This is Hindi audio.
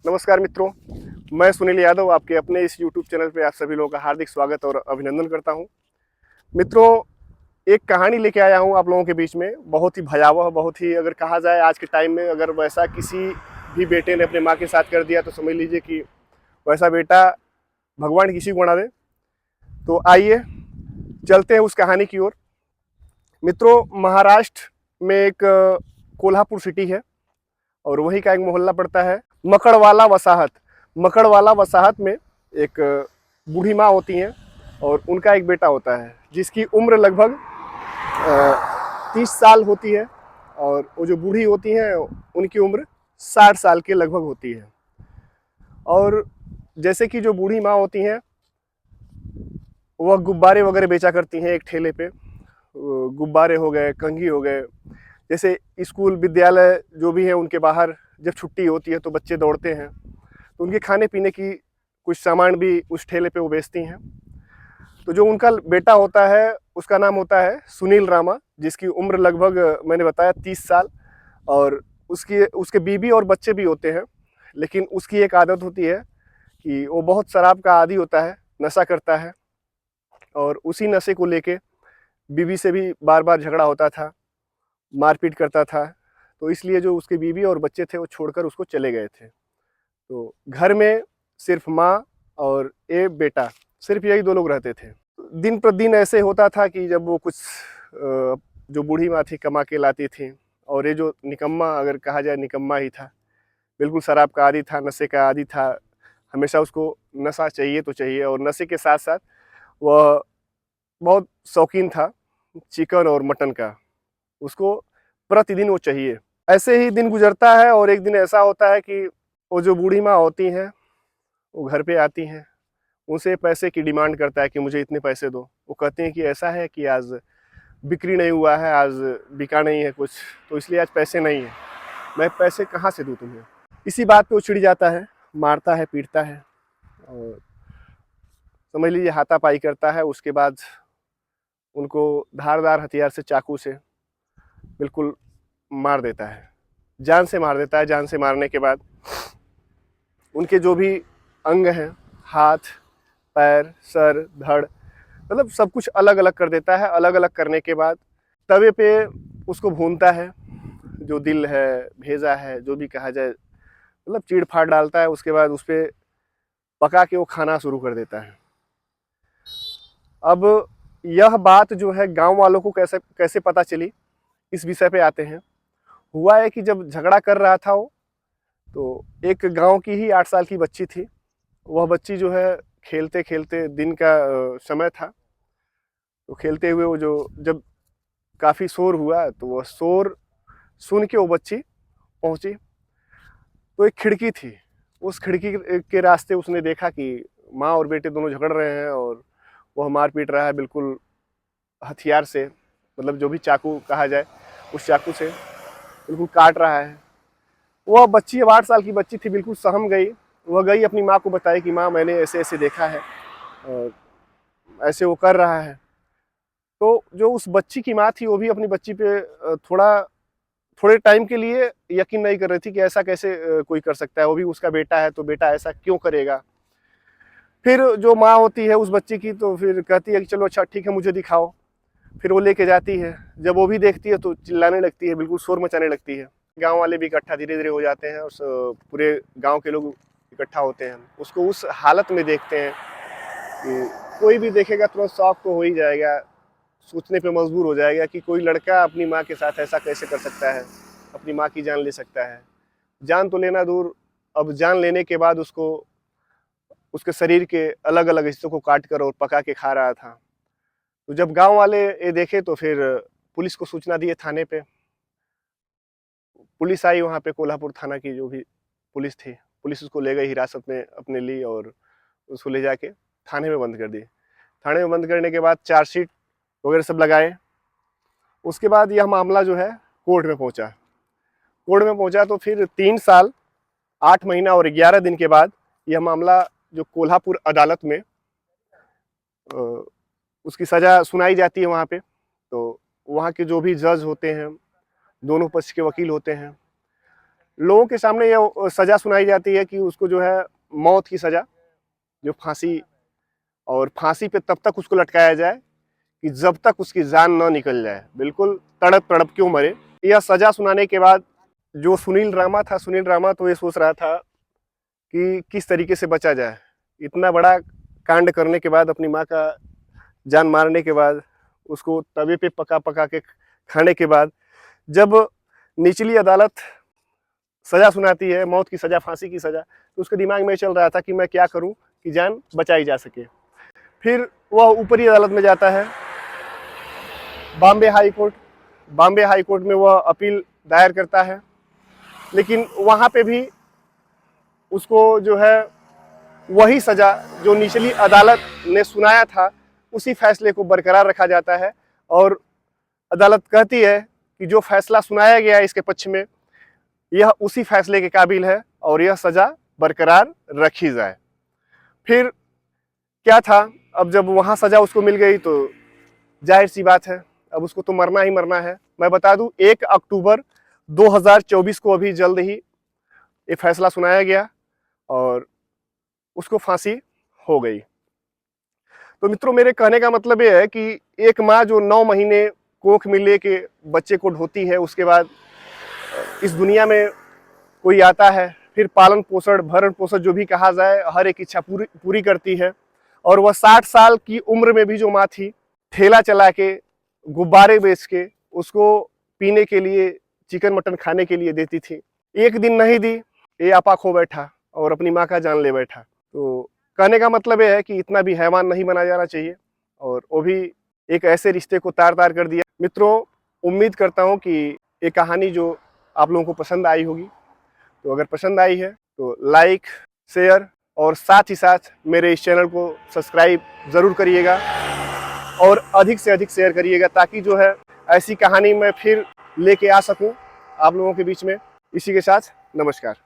नमस्कार मित्रों, मैं सुनील यादव आपके अपने इस YouTube चैनल पे आप सभी लोगों का हार्दिक स्वागत और अभिनंदन करता हूं। मित्रों, एक कहानी लेके आया हूं आप लोगों के बीच में, बहुत ही भयावह, बहुत ही अगर कहा जाए आज के टाइम में अगर वैसा किसी भी बेटे ने अपने माँ के साथ कर दिया तो समझ लीजिए कि वैसा बेटा भगवान किसी को बना दे। तो आइए चलते हैं उस कहानी की ओर। मित्रों, महाराष्ट्र में एक कोल्हापुर सिटी है और वहीं का एक मोहल्ला पड़ता है मकड़वाला वसाहत। मकड़वाला वसाहत में एक बूढ़ी माँ होती हैं और उनका एक बेटा होता है जिसकी उम्र लगभग 30 साल होती है और वो जो बूढ़ी होती हैं उनकी उम्र 60 साल के लगभग होती है। और जैसे कि जो बूढ़ी माँ होती हैं वह गुब्बारे वगैरह बेचा करती हैं एक ठेले पे। गुब्बारे हो गए, कंघी हो गए, जैसे स्कूल विद्यालय जो भी है उनके बाहर जब छुट्टी होती है तो बच्चे दौड़ते हैं तो उनके खाने पीने की कुछ सामान भी उस ठेले पे वो बेचती हैं। तो जो उनका बेटा होता है उसका नाम होता है सुनील रामा, जिसकी उम्र लगभग मैंने बताया 30 साल। और उसके बीवी और बच्चे भी होते हैं, लेकिन उसकी एक आदत होती है कि वो बहुत शराब का आदी होता है, नशा करता है और उसी नशे को लेके बीवी से भी बार बार झगड़ा होता था, मारपीट करता था। तो इसलिए जो उसके बीवी और बच्चे थे वो छोड़कर उसको चले गए थे। तो घर में सिर्फ माँ और ये बेटा, सिर्फ यही दो लोग रहते थे। दिन प्रतिदिन ऐसे होता था कि जब वो कुछ जो बूढ़ी माँ थी कमा के लाती थी और ये जो निकम्मा, अगर कहा जाए निकम्मा ही था, बिल्कुल शराब का आदी था, नशे का आदी था। हमेशा उसको नशा चाहिए तो चाहिए और नशे के साथ साथ वह बहुत शौकीन था चिकन और मटन का, उसको प्रतिदिन वो चाहिए। ऐसे ही दिन गुजरता है और एक दिन ऐसा होता है कि वो जो बूढ़ी माँ होती हैं वो घर पे आती हैं, उनसे पैसे की डिमांड करता है कि मुझे इतने पैसे दो। वो कहते हैं कि ऐसा है कि आज बिक्री नहीं हुआ है, आज बिका नहीं है कुछ, तो इसलिए आज पैसे नहीं है, मैं पैसे कहाँ से दूँ तुम्हें। इसी बात पे वो चिढ़ जाता है, मारता है, पीटता है और समझ लीजिए हाथापाई करता है। उसके बाद उनको धारदार हथियार से, चाकू से बिल्कुल मार देता है, जान से मार देता है। जान से मारने के बाद उनके जो भी अंग हैं, हाथ, पैर, सर, धड़, मतलब सब कुछ अलग अलग कर देता है। अलग अलग करने के बाद तवे पे उसको भूनता है, जो दिल है, भेजा है, जो भी कहा जाए, मतलब चीड़ फाड़ डालता है। उसके बाद उस पर पका के वो खाना शुरू कर देता है। अब यह बात जो है गांव वालों को कैसे कैसे पता चली, इस विषय पे आते हैं। हुआ है कि जब झगड़ा कर रहा था वो, तो एक गांव की ही 8 साल की बच्ची थी। वह बच्ची जो है खेलते खेलते, दिन का समय था, तो खेलते हुए वो जो जब काफ़ी शोर हुआ तो वह शोर सुन के वो बच्ची पहुंची। तो एक खिड़की थी, उस खिड़की के रास्ते उसने देखा कि माँ और बेटे दोनों झगड़ रहे हैं और वह मार पीट रहा है बिल्कुल हथियार से, मतलब जो भी चाकू कहा जाए उस चाकू से बिल्कुल काट रहा है। वह बच्ची अब 8 साल की बच्ची थी, बिल्कुल सहम गई। वह गई अपनी माँ को बताई कि माँ मैंने ऐसे ऐसे देखा है और ऐसे वो कर रहा है। तो जो उस बच्ची की माँ थी वो भी अपनी बच्ची पे थोड़े टाइम के लिए यकीन नहीं कर रही थी कि ऐसा कैसे कोई कर सकता है, वो भी उसका बेटा है तो बेटा ऐसा क्यों करेगा। फिर जो माँ होती है उस बच्ची की तो फिर कहती है कि चलो अच्छा ठीक है मुझे दिखाओ। फिर वो लेके जाती है। जब वो भी देखती है तो चिल्लाने लगती है, बिल्कुल शोर मचाने लगती है। गांव वाले भी इकट्ठा धीरे धीरे हो जाते हैं और पूरे गांव के लोग इकट्ठा होते हैं, उसको उस हालत में देखते हैं कि कोई भी देखेगा तुरंत शौक तो हो ही जाएगा, सोचने पे मजबूर हो जाएगा कि कोई लड़का अपनी माँ के साथ ऐसा कैसे कर सकता है, अपनी माँ की जान ले सकता है। जान तो लेना दूर, अब जान लेने के बाद उसको उसके शरीर के अलग अलग हिस्सों को काट कर और पका के खा रहा था। तो जब गांव वाले ये देखे तो फिर पुलिस को सूचना दिए, थाने पे पुलिस आई। वहाँ पे कोल्हापुर थाना की जो भी पुलिस थी, पुलिस उसको ले गई, हिरासत में अपने ली और उसको ले जाके थाने में बंद कर दी। थाने में बंद करने के बाद चार्जशीट वगैरह सब लगाए। उसके बाद यह मामला जो है कोर्ट में पहुंचा। कोर्ट में पहुंचा तो फिर 3 साल 8 महीना और 11 दिन के बाद यह मामला जो कोल्हापुर अदालत में उसकी सजा सुनाई जाती है वहाँ पे। तो वहाँ के जो भी जज होते हैं, दोनों पक्ष के वकील होते हैं, लोगों के सामने ये सज़ा सुनाई जाती है कि उसको जो है मौत की सज़ा, जो फांसी, और फांसी पे तब तक उसको लटकाया जाए कि जब तक उसकी जान ना निकल जाए, बिल्कुल तड़प तड़प क्यों मरे। यह सज़ा सुनाने के बाद जो सुनील रामा था, सुनील रामा तो ये सोच रहा था कि किस तरीके से बचा जाए। इतना बड़ा कांड करने के बाद, अपनी माँ का जान मारने के बाद, उसको तवे पे पका पका के खाने के बाद, जब निचली अदालत सज़ा सुनाती है, मौत की सज़ा, फांसी की सज़ा, तो उसके दिमाग में चल रहा था कि मैं क्या करूं कि जान बचाई जा सके। फिर वह ऊपरी अदालत में जाता है, Bombay high court. Bombay high court में वह अपील दायर करता है, लेकिन वहाँ पे भी उसको जो है वही सज़ा जो निचली अदालत ने सुनाया था, उसी फैसले को बरकरार रखा जाता है। और अदालत कहती है कि जो फैसला सुनाया गया है इसके पक्ष में, यह उसी फैसले के काबिल है और यह सज़ा बरकरार रखी जाए। फिर क्या था, अब जब वहाँ सज़ा उसको मिल गई तो जाहिर सी बात है, अब उसको तो मरना ही मरना है। मैं बता दूं, 1 अक्टूबर 2024 को अभी जल्द ही ये फैसला सुनाया गया और उसको फांसी हो गई। तो मित्रों, मेरे कहने का मतलब ये है कि एक माँ जो 9 महीने कोख में लेके बच्चे को ढोती है, उसके बाद इस दुनिया में कोई आता है, फिर पालन पोषण, भरण पोषण जो भी कहा जाए, हर एक इच्छा पूरी करती है। और वह 60 साल की उम्र में भी जो माँ थी, ठेला चला के, गुब्बारे बेच के उसको पीने के लिए, चिकन मटन खाने के लिए देती थी। एक दिन नहीं दी, ये आपा खो बैठा और अपनी माँ का जान ले बैठा। तो कहने का मतलब ये है कि इतना भी हैवान नहीं बना जाना चाहिए, और वो भी एक ऐसे रिश्ते को तार तार कर दिया। मित्रों, उम्मीद करता हूँ कि ये कहानी जो आप लोगों को पसंद आई होगी। तो अगर पसंद आई है तो लाइक, शेयर और साथ ही साथ मेरे इस चैनल को सब्सक्राइब ज़रूर करिएगा और अधिक से अधिक शेयर करिएगा, ताकि जो है ऐसी कहानी मैं फिर लेके आ सकूं आप लोगों के बीच में। इसी के साथ नमस्कार।